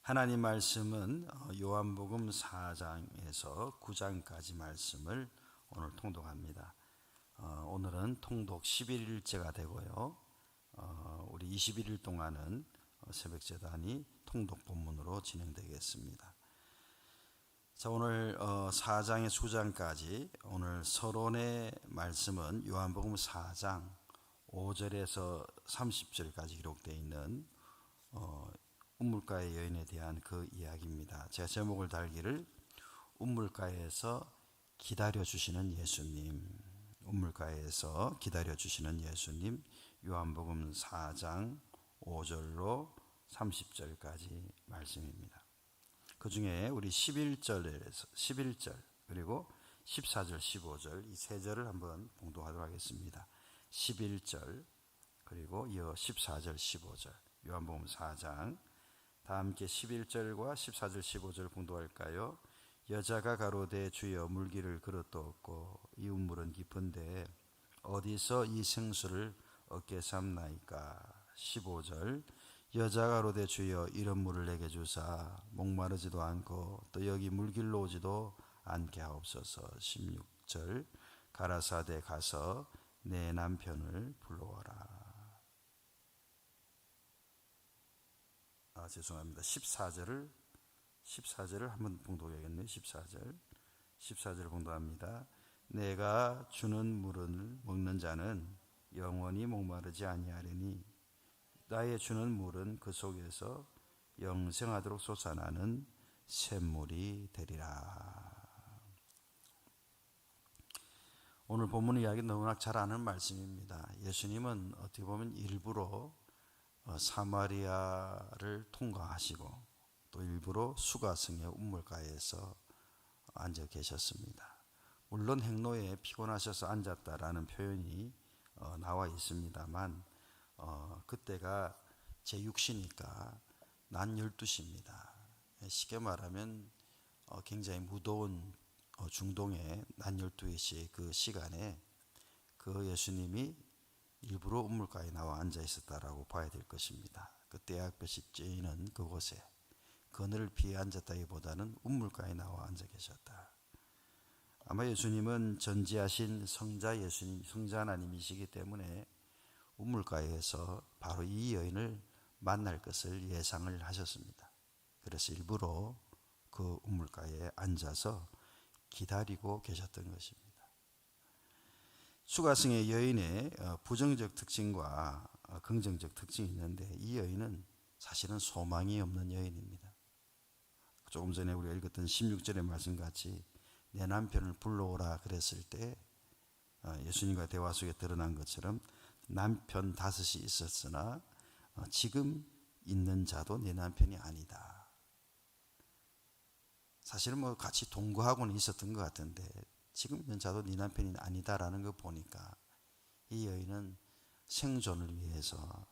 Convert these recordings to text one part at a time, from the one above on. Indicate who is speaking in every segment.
Speaker 1: 하나님 말씀은 요한복음 4장에서 9장까지 말씀을 오늘 통독합니다. 오늘은 통독 11일째가 되고요. 우리 21일 동안은 새벽재단이 통독 본문으로 진행되겠습니다. 자, 오늘 4장에서 9장까지 오늘 서론의 말씀은 요한복음 4장 5절에서 30절까지 기록되어 있는 우물가의 여인에 대한 그 이야기입니다. 제가 제목을 달기를 우물가에서 기다려주시는 예수님, 우물가에서 기다려주시는 예수님, 요한복음 4장 5절로 30절까지 말씀입니다. 그 중에 우리 11절 그리고 14절 15절 이 세 절을 한번 봉독하도록 하겠습니다. 11절 그리고 이어 14절 15절 요한복음 4장 다 함께 11절과 14절 15절 봉독할까요? 여자가 가로되 주여 물기를 그릇도 없고 이 우물은 깊은데 어디서 이 생수를 얻게 삼나이까? 15절 여자가 가로되 주여 이런 물을 내게 주사 목마르지도 않고 또 여기 물길로 오지도 않게 하옵소서. 16절 가라사대 가서 내 남편을 불러와라. 죄송합니다. 14절을 한번 봉독해야겠네요. 14절 봉독합니다. 내가 주는 물을 먹는 자는 영원히 목마르지 아니하리니 나의 주는 물은 그 속에서 영생하도록 솟아나는 샘물이 되리라. 오늘 본문 이야기 너무나 잘 아는 말씀입니다. 예수님은 어떻게 보면 일부러 사마리아를 통과하시고 또 일부러 수가성의 우물가에서 앉아 계셨습니다. 물론 행로에 피곤하셔서 앉았다라는 표현이 나와 있습니다만 그때가 제6시니까 낮 12시입니다. 쉽게 말하면 굉장히 무더운 중동의 낮 12시 그 시간에 그 예수님이 일부러 우물가에 나와 앉아 있었다라고 봐야 될 것입니다. 그 때약볕이 쬐이는 그곳에 그늘을 피해 앉았다기보다는 우물가에 나와 앉아 계셨다. 아마 예수님은 전지하신 성자 예수님, 성자 하나님이시기 때문에 우물가에서 바로 이 여인을 만날 것을 예상을 하셨습니다. 그래서 일부러 그 우물가에 앉아서 기다리고 계셨던 것입니다. 수가성의 여인의 부정적 특징과 긍정적 특징이 있는데 이 여인은 사실은 소망이 없는 여인입니다. 조금 전에 우리가 읽었던 16절의 말씀같이 내 남편을 불러오라 그랬을 때 예수님과 대화 속에 드러난 것처럼 남편 5이 있었으나 지금 있는 자도 내 남편이 아니다. 사실은 같이 동거하고는 있었던 것 같은데 지금 있는 자도 네 남편이 아니다라는 거 보니까 이 여인은 생존을 위해서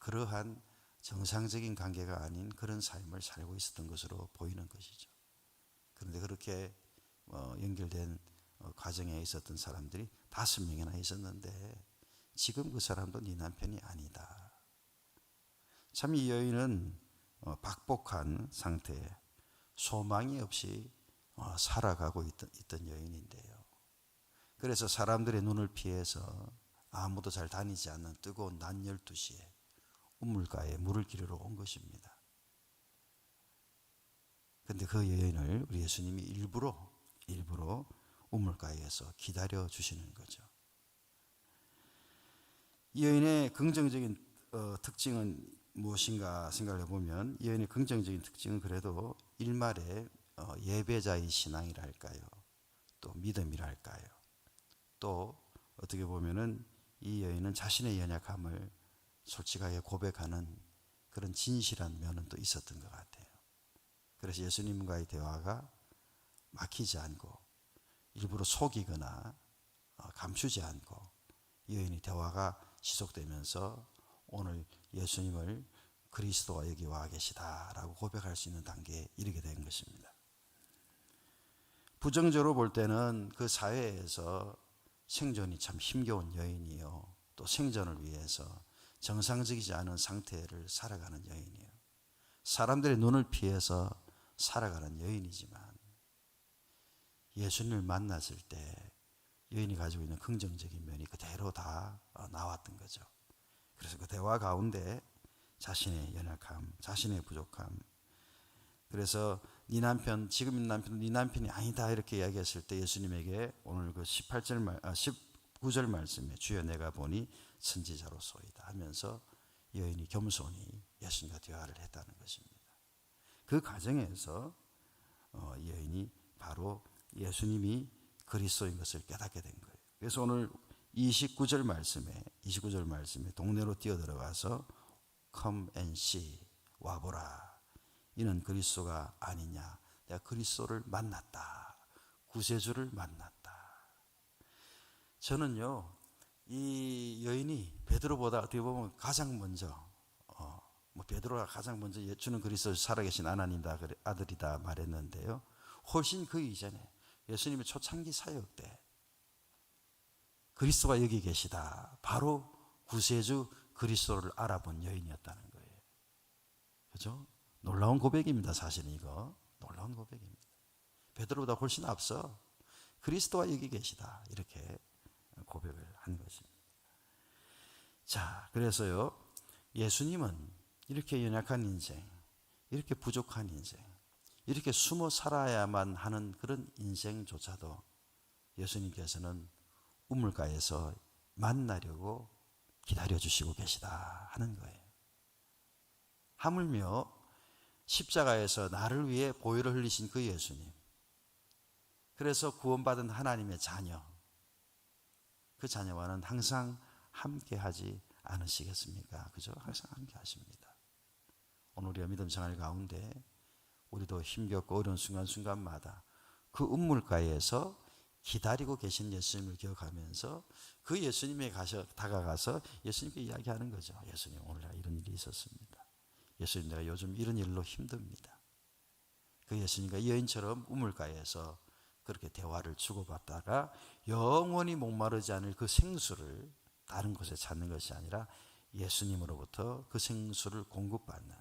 Speaker 1: 그러한 정상적인 관계가 아닌 그런 삶을 살고 있었던 것으로 보이는 것이죠. 그런데 그렇게 연결된 과정에 있었던 사람들이 5명이나 있었는데 지금 그 사람도 네 남편이 아니다. 참 이 여인은 박복한 상태에 소망이 없이 살아가고 있던 여인인데요. 그래서 사람들의 눈을 피해서 아무도 잘 다니지 않는 뜨거운 낮 12시에 우물가에 물을 기르러 온 것입니다. 그런데 그 여인을 우리 예수님이 일부러 우물가에서 기다려 주시는 거죠. 이 여인의 긍정적인 특징은 무엇인가 생각을 해보면 이 여인의 긍정적인 특징은 그래도 일말의 예배자의 신앙이랄까요, 또 믿음이랄까요, 또 어떻게 보면은 이 여인은 자신의 연약함을 솔직하게 고백하는 그런 진실한 면은 또 있었던 것 같아요. 그래서 예수님과의 대화가 막히지 않고 일부러 속이거나 감추지 않고 이 여인의 대화가 지속되면서 오늘 예수님을 그리스도가 여기 와 계시다라고 고백할 수 있는 단계에 이르게 된 것입니다. 부정적으로 볼 때는 그 사회에서 생존이 참 힘겨운 여인이요, 또 생존을 위해서 정상적이지 않은 상태를 살아가는 여인이에요. 사람들의 눈을 피해서 살아가는 여인이지만 예수님을 만났을 때 여인이 가지고 있는 긍정적인 면이 그대로 다 나왔던 거죠. 그래서 그 대화 가운데 자신의 연약함, 자신의 부족함, 그래서 네 남편, 지금 있는 남편은 네 남편이 아니다 이렇게 이야기했을 때 예수님에게 오늘 그 19절 말씀에 주여 내가 보니 선지자로소이다 하면서 여인이 겸손히 예수님과 대화를 했다는 것입니다. 그 과정에서 여인이 바로 예수님이 그리스도인 것을 깨닫게 된 거예요. 그래서 오늘 29절 말씀에 동네로 뛰어들어가서 Come and see, 와보라. 이는 그리스도가 아니냐. 내가 그리스도를 만났다. 구세주를 만났다. 저는요, 이 여인이 베드로보다 어떻게 보면 가장 먼저 베드로가 가장 먼저 주는 그리스도 살아계신 하나님 아들이다 말했는데요. 훨씬 그 이전에 예수님의 초창기 사역 때 그리스도가 여기 계시다. 바로 구세주 그리스도를 알아본 여인이었다는 거예요. 그죠? 놀라운 고백입니다. 사실은 이거 놀라운 고백입니다. 베드로보다 훨씬 앞서 그리스도가 여기 계시다. 이렇게 고백을 한 것입니다. 자, 그래서요, 예수님은 이렇게 연약한 인생, 이렇게 부족한 인생, 이렇게 숨어 살아야만 하는 그런 인생조차도 예수님께서는 우물가에서 만나려고 기다려주시고 계시다 하는 거예요. 하물며 십자가에서 나를 위해 보혈을 흘리신 그 예수님, 그래서 구원받은 하나님의 자녀, 그 자녀와는 항상 함께하지 않으시겠습니까? 그죠? 항상 함께하십니다. 오늘 우리가 믿음 생활 가운데 우리도 힘겹고 어려운 순간순간마다 그 우물가에서 기다리고 계신 예수님을 기억하면서 그 예수님에 다가가서 예수님께 이야기하는 거죠. 예수님, 오늘 내가 이런 일이 있었습니다. 예수님, 내가 요즘 이런 일로 힘듭니다. 그 예수님과 여인처럼 우물가에서 그렇게 대화를 주고받다가 영원히 목마르지 않을 그 생수를 다른 곳에 찾는 것이 아니라 예수님으로부터 그 생수를 공급받는,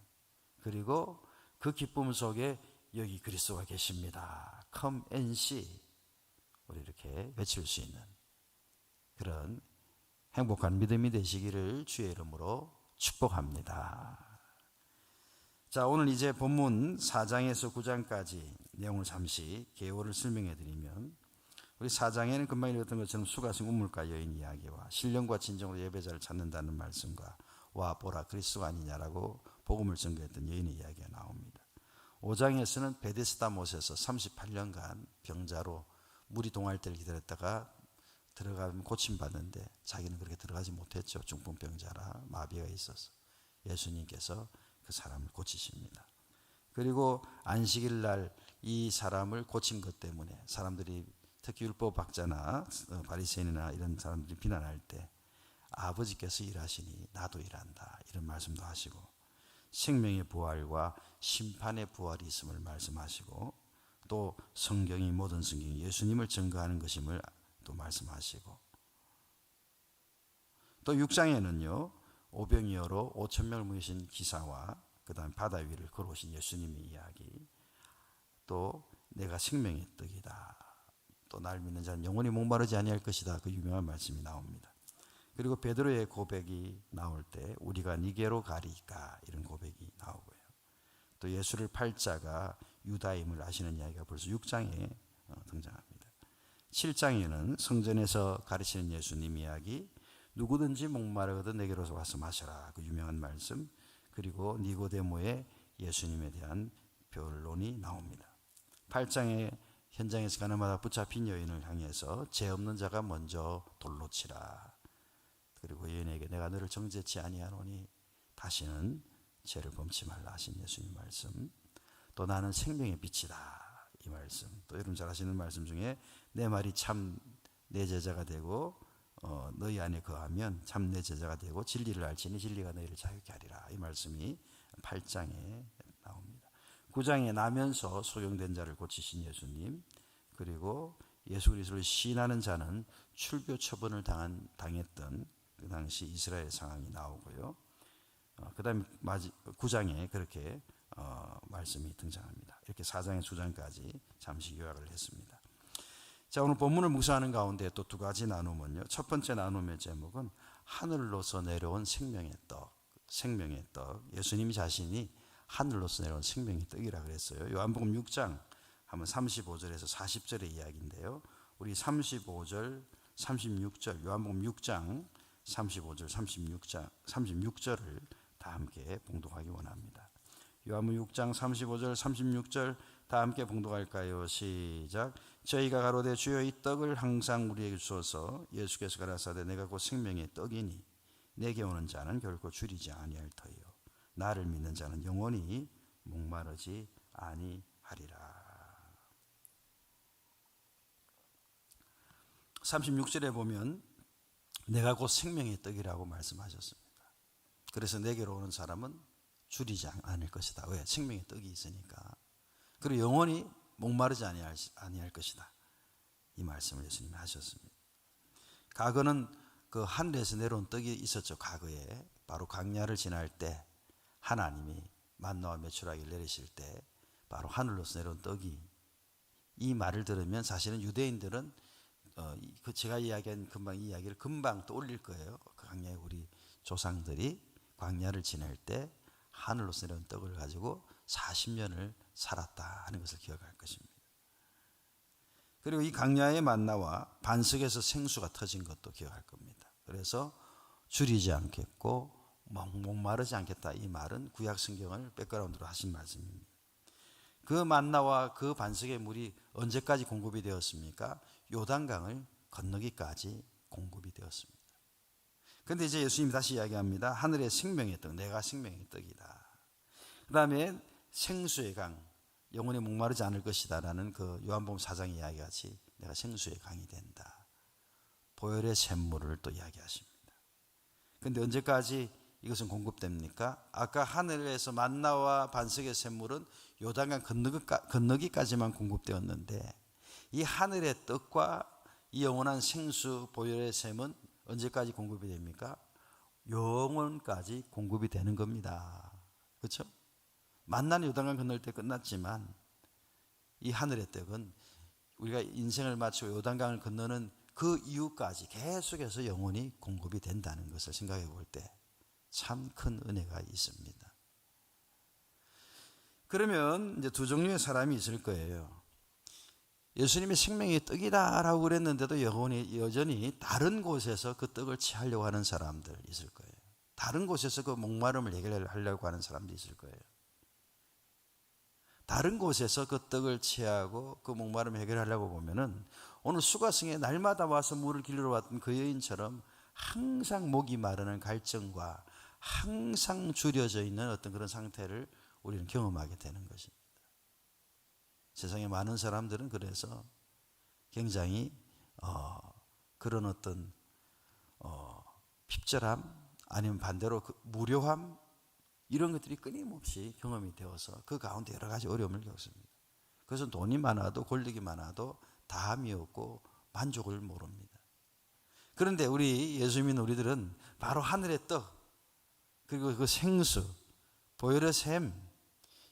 Speaker 1: 그리고 그 기쁨 속에 여기 그리스도가 계십니다. Come and see. 우리 이렇게 외칠 수 있는 그런 행복한 믿음이 되시기를 주의 이름으로 축복합니다. 자, 오늘 이제 본문 4장에서 9장까지 내용을 잠시 개요를 설명해 드리면, 우리 4장에는 금방 읽었던 것처럼 수가성 우물가 여인 이야기와 신령과 진정으로 예배자를 찾는다는 말씀과 와 보라 그리스도가 아니냐라고 복음을 전거했던 여인의 이야기가 나옵니다. 5장에서는 베데스다 못에서 38년간 병자로 물이 동할 때를 기다렸다가 들어가면 고침받는데 자기는 그렇게 들어가지 못했죠. 중풍병자라 마비가 있어서 예수님께서 그 사람을 고치십니다. 그리고 안식일 날 이 사람을 고친 것 때문에 사람들이 특히 율법학자나 바리새인이나 이런 사람들이 비난할 때 아버지께서 일하시니 나도 일한다 이런 말씀도 하시고, 생명의 부활과 심판의 부활이 있음을 말씀하시고, 또 성경이 모든 성경이 예수님을 증거하는 것임을 또 말씀하시고, 또 6장에는요 오병이어로 5,000명을 모이신 기사와 그 다음 바다 위를 걸어오신 예수님의 이야기, 또 내가 생명의 떡이다, 또 날 믿는 자는 영원히 목마르지 아니할 것이다, 그 유명한 말씀이 나옵니다. 그리고 베드로의 고백이 나올 때 우리가 니게로 가리까 이런 고백이 나오고요. 또 예수를 팔 자가 유다임을 아시는 이야기가 벌써 6장에 등장합니다. 7장에는 성전에서 가르치는 예수님 이야기, 누구든지 목마르거든 내게로 와서 마셔라, 그 유명한 말씀, 그리고 니고데모의 예수님에 대한 변론이 나옵니다. 8장에 현장에서 가나마다 붙잡힌 여인을 향해서 죄 없는 자가 먼저 돌로 치라, 그리고 여인에게 내가 너를 정죄치 아니하노니 다시는 죄를 범치 말라 하신 예수님 말씀, 또 나는 생명의 빛이다 이 말씀, 또 여러분 잘 아시는 말씀 중에 내 말이 참 내 제자가 되고 너희 안에 거하면 참 내 제자가 되고 진리를 알지니 진리가 너희를 자유케 하리라, 이 말씀이 8장에 나옵니다. 9장에 나면서 소경된 자를 고치신 예수님, 그리고 예수 그리스도를 시인하는 자는 출교 처분을 당했던 그 당시 이스라엘 상황이 나오고요. 그 다음에 9장에 그렇게 말씀이 등장합니다. 이렇게 4장의 수장까지 잠시 요약을 했습니다. 자, 오늘 본문을 묵상하는 가운데 또 두 가지 나누면요. 첫 번째 나눔의 제목은 하늘로서 내려온 생명의 떡. 생명의 떡. 예수님 자신이 하늘로서 내려온 생명의 떡이라 그랬어요. 요한복음 6장 한번 35절에서 40절의 이야기인데요. 우리 35절, 36절, 요한복음 6장 35절, 36절을 다 함께 봉독하기 원합니다. 요한복음 6장 35절, 36절 다 함께 봉독할까요? 시작. 저희가 가로되 주여 이 떡을 항상 우리에게 주소서. 예수께서 가라사대 내가 곧 생명의 떡이니 내게 오는 자는 결코 줄이지 아니할 터이요 나를 믿는 자는 영원히 목마르지 아니하리라. 36절에 보면 내가 곧 생명의 떡이라고 말씀하셨습니다. 그래서 내게로 오는 사람은 줄이지 않을 것이다. 왜? 생명의 떡이 있으니까. 그리고 영원히 목마르지 아니할 것이다. 이 말씀을 예수님이 하셨습니다. 과거는 그 하늘에서 내려온 떡이 있었죠. 과거에 바로 광야를 지날 때 하나님이 만나와 메추라기를 내리실 때 바로 하늘로서 내려온 떡이, 이 말을 들으면 사실은 유대인들은 그 제가 이야기한 금방 이 이야기를 금방 떠올릴 거예요. 그 광야의 우리 조상들이 광야를 지낼 때 하늘로서 내려온 떡을 가지고 40년을 살았다 하는 것을 기억할 것입니다. 그리고 이 광야의 만나와 반석에서 생수가 터진 것도 기억할 겁니다. 그래서 줄이지 않겠고 목마르지 않겠다, 이 말은 구약 성경을 백그라운드로 하신 말씀입니다. 그 만나와 그 반석의 물이 언제까지 공급이 되었습니까? 요단강을 건너기까지 공급이 되었습니다. 그런데 이제 예수님이 다시 이야기합니다. 하늘의 생명의 떡, 내가 생명의 떡이다. 그 다음에 생수의 강, 영원히 목마르지 않을 것이다 라는 그 요한복음 4장 이야기같이 내가 생수의 강이 된다. 보혈의 샘물을 또 이야기하십니다. 그런데 언제까지 이것은 공급됩니까? 아까 하늘에서 만나와 반석의 샘물은 요단강 건너기까지만 공급되었는데 이 하늘의 떡과 이 영원한 생수 보혈의 샘은 언제까지 공급이 됩니까? 영원까지 공급이 되는 겁니다. 그렇죠? 만나는 요단강 건널 때 끝났지만 이 하늘의 떡은 우리가 인생을 마치고 요단강을 건너는 그 이후까지 계속해서 영원히 공급이 된다는 것을 생각해 볼 때 참 큰 은혜가 있습니다. 그러면 이제 두 종류의 사람이 있을 거예요. 예수님이 생명의 떡이다라고 그랬는데도 여전히 다른 곳에서 그 떡을 취하려고 하는 사람들 있을 거예요. 다른 곳에서 그 목마름을 해결하려고 하는 사람도 있을 거예요. 다른 곳에서 그 떡을 취하고 그 목마름을 해결하려고 보면은 오늘 수가성에 날마다 와서 물을 길러 왔던 그 여인처럼 항상 목이 마르는 갈증과 항상 줄여져 있는 어떤 그런 상태를 우리는 경험하게 되는 것입니다. 세상에 많은 사람들은 그래서 굉장히 그런 어떤 핍절함 아니면 반대로 그 무료함 이런 것들이 끊임없이 경험이 되어서 그 가운데 여러 가지 어려움을 겪습니다. 그래서 돈이 많아도 권력이 많아도 다함이 없고 만족을 모릅니다. 그런데 우리 예수 믿는 우리들은 바로 하늘의 떡 그리고 그 생수 보혈의 샘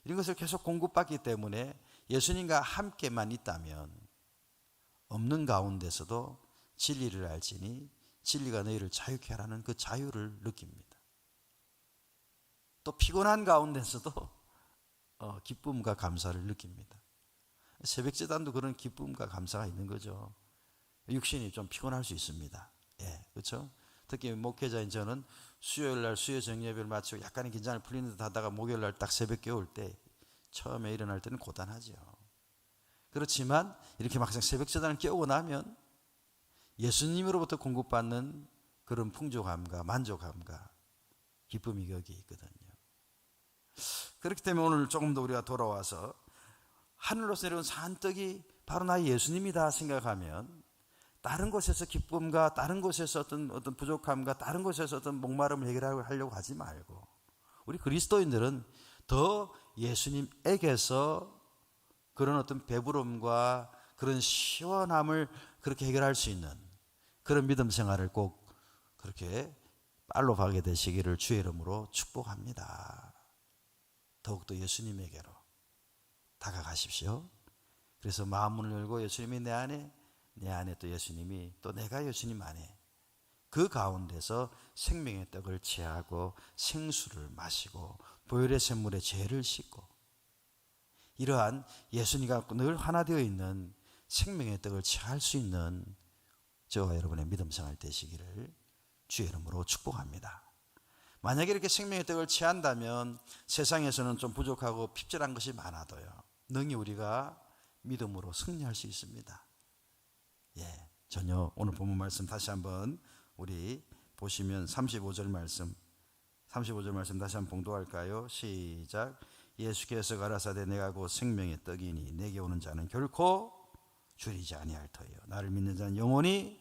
Speaker 1: 이런 것을 계속 공급받기 때문에 예수님과 함께만 있다면 없는 가운데서도 진리를 알지니 진리가 너희를 자유케 하라는 그 자유를 느낍니다. 또 피곤한 가운데서도 기쁨과 감사를 느낍니다. 새벽제단도 그런 기쁨과 감사가 있는 거죠. 육신이 좀 피곤할 수 있습니다. 예, 그렇죠? 특히 목회자인 저는 수요일날 수요 정예배를 마치고 약간의 긴장을 풀리는 듯 하다가 목요일날 딱 새벽에 올 때 처음에 일어날 때는 고단하죠. 그렇지만 이렇게 막상 새벽제단을 깨우고 나면 예수님으로부터 공급받는 그런 풍족함과 만족함과 기쁨이 여기 있거든요. 그렇기 때문에 오늘 조금 더 우리가 돌아와서 하늘로서 내려온 산떡이 바로 나의 예수님이다 생각하면 다른 곳에서 기쁨과 다른 곳에서 어떤 부족함과 다른 곳에서 어떤 목마름을 해결하려고 하지 말고 우리 그리스도인들은 더 예수님에게서 그런 어떤 배부름과 그런 시원함을 그렇게 해결할 수 있는 그런 믿음 생활을 꼭 그렇게 빨로 가게 되시기를 주의 이름으로 축복합니다. 더욱더 예수님에게로 다가가십시오. 그래서 마음문을 열고 예수님이 내 안에 또 예수님이 또 내가 예수님 안에, 그 가운데서 생명의 떡을 취하고 생수를 마시고 보혈의 샘물에 죄를 씻고, 이러한 예수님과 늘 하나 되어 있는 생명의 떡을 취할 수 있는 저와 여러분의 믿음 생활 되시기를 주의 이름으로 축복합니다. 만약에 이렇게 생명의 떡을 취한다면 세상에서는 좀 부족하고 핍절한 것이 많아도요, 능히 우리가 믿음으로 승리할 수 있습니다. 전혀 오늘 본문 말씀 다시 한번 우리 보시면 35절 말씀 다시 한번 봉독할까요? 시작. 예수께서 가라사대 내가 곧 생명의 떡이니 내게 오는 자는 결코 줄이지 아니할 터이요 나를 믿는 자는 영원히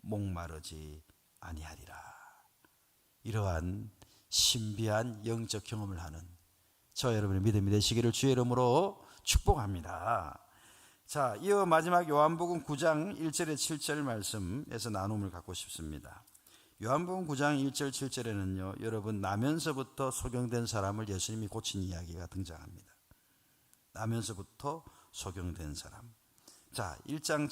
Speaker 1: 목마르지 아니하리라. 이러한 신비한 영적 경험을 하는 저 여러분의 믿음이 되시기를 주의 이름으로 축복합니다. 자, 이어 마지막 요한복음 9장 1절에 7절 말씀에서 나눔을 갖고 싶습니다. 요한복음 9장 1절 7절에는요, 여러분, 나면서부터 소경된 사람을 예수님이 고친 이야기가 등장합니다. 나면서부터 소경된 사람. 자, 9장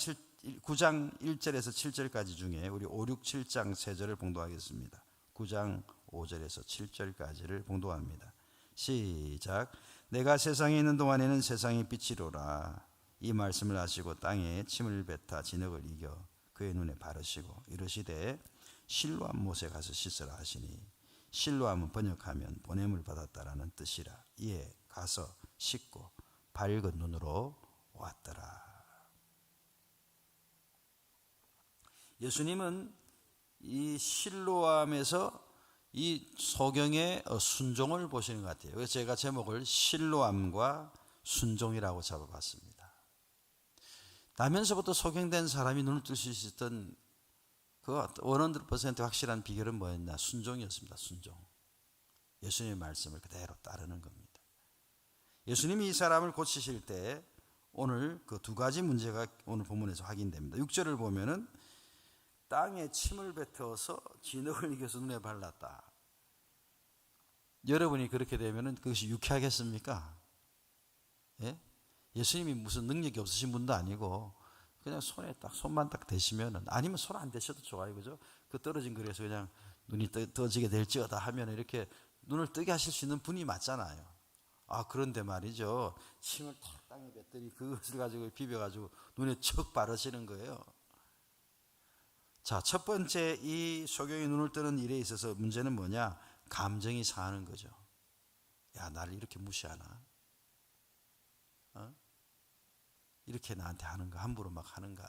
Speaker 1: 1절에서 7절까지 중에 우리 5, 6, 7장 3절을 봉독하겠습니다. 9장 5절에서 7절까지를 봉독합니다. 시작. 내가 세상에 있는 동안에는 세상의 빛이로라. 이 말씀을 하시고 땅에 침을 뱉어 진흙을 이겨 그의 눈에 바르시고 이르시되 실로암 못에 가서 씻으라 하시니, 실로암은 번역하면 보냄을 받았다라는 뜻이라. 이에 가서 씻고 밝은 눈으로 왔더라. 예수님은 이 실로암에서 이 소경의 순종을 보시는 것 같아요. 그래서 제가 제목을 실로암과 순종이라고 잡아봤습니다. 나면서부터 소경된 사람이 눈을 뜰 수 있었던 그 100% 확실한 비결은 뭐였냐? 순종이었습니다. 순종. 예수님의 말씀을 그대로 따르는 겁니다. 예수님이 이 사람을 고치실 때 오늘 그 두 가지 문제가 오늘 본문에서 확인됩니다. 6절을 보면은 땅에 침을 뱉어서 진흙을 이겨서 눈에 발랐다. 여러분이 그렇게 되면은 그것이 유쾌하겠습니까? 예? 예수님이 무슨 능력이 없으신 분도 아니고 그냥 손만 딱 대시면은, 아니면 손 안 대셔도 좋아요, 그죠? 그 떨어진 거리에서 그냥 눈이 떠지게 될지어다 하면 이렇게 눈을 뜨게 하실 수 있는 분이 맞잖아요. 그런데 말이죠, 침을 탁 땅에 뱉더니 그것을 가지고 비벼가지고 눈에 척 바르시는 거예요. 자, 첫 번째 이 소경이 눈을 뜨는 일에 있어서 문제는 뭐냐? 감정이 상하는 거죠. 야, 나를 이렇게 무시하나? 이렇게 나한테 하는가? 함부로 막 하는가?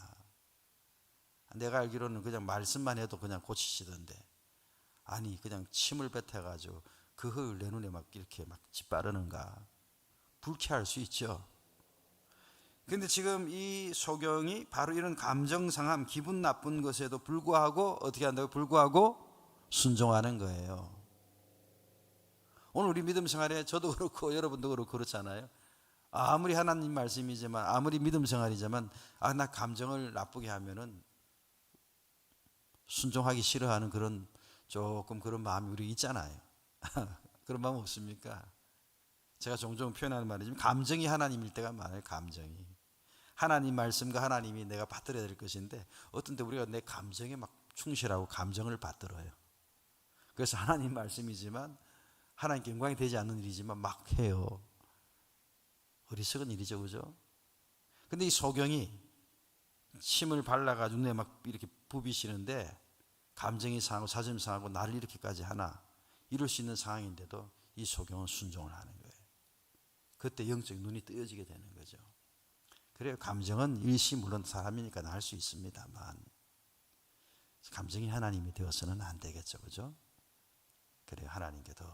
Speaker 1: 내가 알기로는 그냥 말씀만 해도 그냥 고치시던데, 아니 그냥 침을 뱉어가지고 그 흙을 내 눈에 막 이렇게 막 짓바르는가? 불쾌할 수 있죠. 근데 지금 이 소경이 바로 이런 감정 상함, 기분 나쁜 것에도 불구하고 어떻게 한다고? 불구하고 순종하는 거예요. 오늘 우리 믿음 생활에 저도 그렇고 여러분도 그렇고 그렇잖아요. 아무리 하나님 말씀이지만, 아무리 믿음 생활이지만, 나 감정을 나쁘게 하면은 순종하기 싫어하는 그런 조금 그런 마음이 우리 있잖아요. 그런 마음 없습니까? 제가 종종 표현하는 말이지만 감정이 하나님일 때가 많아요. 감정이 하나님 말씀과 하나님이 내가 받들어야 될 것인데, 어떤 때 우리가 내 감정에 막 충실하고 감정을 받들어요. 그래서 하나님 말씀이지만 하나님께 영광이 되지 않는 일이지만 막 해요. 어리석은 일이죠, 그죠? 근데 이 소경이 침을 발라가지고 눈에 막 이렇게 부비시는데 감정이 상하고 자존심 상하고 나를 이렇게까지 하나, 이럴 수 있는 상황인데도 이 소경은 순종을 하는 거예요. 그때 영적 눈이 뜨여지게 되는 거죠. 그래요. 감정은 일시 물론 사람이니까 날 수 있습니다만 감정이 하나님이 되어서는 안 되겠죠, 그죠? 그래요. 하나님께도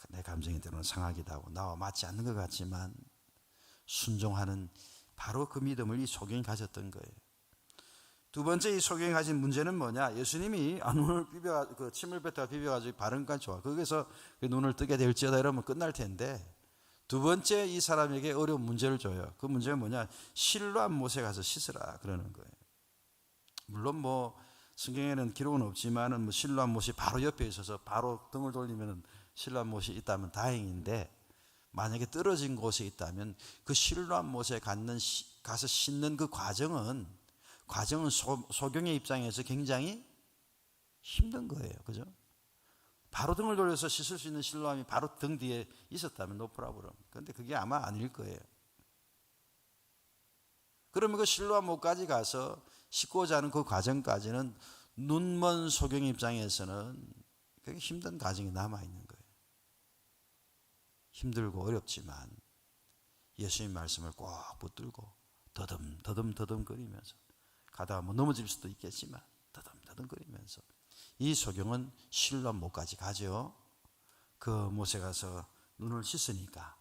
Speaker 1: 내 감정이 때로는 상하기도 하고 나와 맞지 않는 것 같지만 순종하는 바로 그 믿음을 이 소경이 가졌던 거예요. 두 번째 이 소경이 가진 문제는 뭐냐? 예수님이 눈을 그 침을 뱉다가 비벼가지고 바른 건 좋아. 거기서 그 눈을 뜨게 될지어다 이러면 끝날 텐데, 두 번째 이 사람에게 어려운 문제를 줘요. 그 문제가 뭐냐? 실로암 못에 가서 씻으라 그러는 거예요. 물론 뭐 성경에는 기록은 없지만은 뭐 실로암 못이 바로 옆에 있어서 바로 등을 돌리면은 실로암 못이 있다면 다행인데, 만약에 떨어진 곳에 있다면 그 실로암 못에 가서 씻는 그 과정은 소경의 입장에서 굉장히 힘든 거예요. 그죠? 바로 등을 돌려서 씻을 수 있는 실로암이 바로 등 뒤에 있었다면 노 프라브럼. 그런데 그게 아마 아닐 거예요. 그러면 그 실로암 못까지 가서 씻고자 하는 그 과정까지는 눈먼 소경의 입장에서는 굉장히 힘든 과정이 남아있는 거예요. 힘들고 어렵지만 예수님 말씀을 꼭 붙들고 더듬거리면서 가다가 뭐 넘어질 수도 있겠지만 더듬거리면서 이 소경은 실로암 못까지 가죠. 그 못에 가서 눈을 씻으니까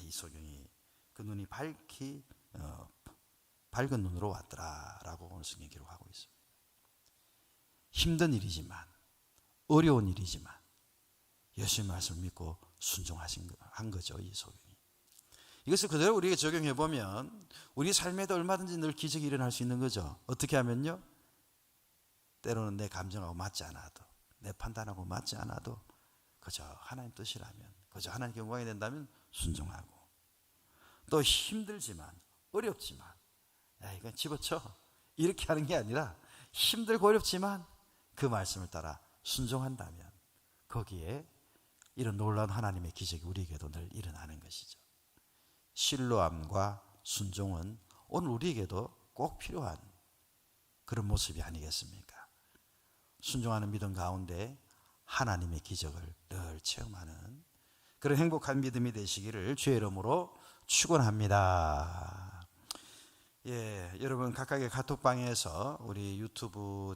Speaker 1: 이 소경이 그 눈이 밝은 눈으로 왔더라라고 오늘 성경이 기록하고 있습니다. 힘든 일이지만 어려운 일이지만 예수님 말씀을 믿고 순종한 거죠. 이 소경이. 이것을 그대로 우리에게 적용해 보면 우리 삶에도 얼마든지 늘 기적이 일어날 수 있는 거죠. 어떻게 하면요? 때로는 내 감정하고 맞지 않아도 내 판단하고 맞지 않아도 그저 하나님 뜻이라면 그저 하나님께 영광이 된다면 순종하고 또 힘들지만 어렵지만 이건 집어쳐 이렇게 하는 게 아니라 힘들고 어렵지만 그 말씀을 따라 순종한다면 거기에 이런 놀라운 하나님의 기적이 우리에게도 늘 일어나는 것이죠. 신뢰함과 순종은 오늘 우리에게도 꼭 필요한 그런 모습이 아니겠습니까? 순종하는 믿음 가운데 하나님의 기적을 늘 체험하는 그런 행복한 믿음이 되시기를 주의 이름으로 축원합니다. 여러분 각각의 카톡방에서 우리 유튜브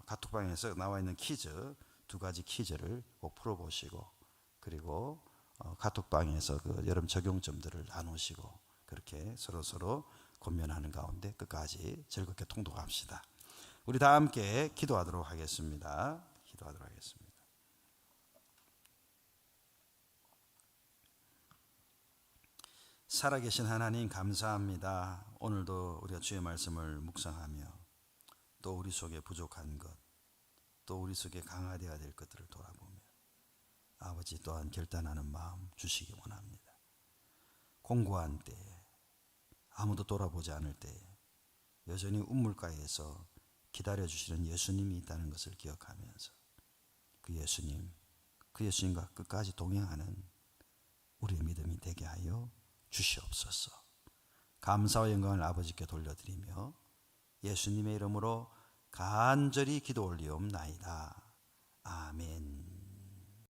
Speaker 1: 카톡방에서 나와 있는 퀴즈 2가지 퀴즈를 꼭 풀어보시고 그리고 카톡방에서 그 여러분 적용점들을 나누시고 그렇게 서로 권면하는 가운데 끝까지 즐겁게 통독합시다. 우리 다 함께 기도하도록 하겠습니다. 살아계신 하나님 감사합니다. 오늘도 우리가 주의 말씀을 묵상하며 또 우리 속에 부족한 것, 또 우리 속에 강화되어야 될 것들을 돌아보며 아버지 또한 결단하는 마음 주시기 원합니다. 공고한 때, 아무도 돌아보지 않을 때 여전히 우물가에서 기다려주시는 예수님이 있다는 것을 기억하면서 그 예수님과 끝까지 동행하는 우리의 믿음이 되게 하여 주시옵소서. 감사와 영광을 아버지께 돌려드리며 예수님의 이름으로 간절히 기도 올리옵나이다. 아멘.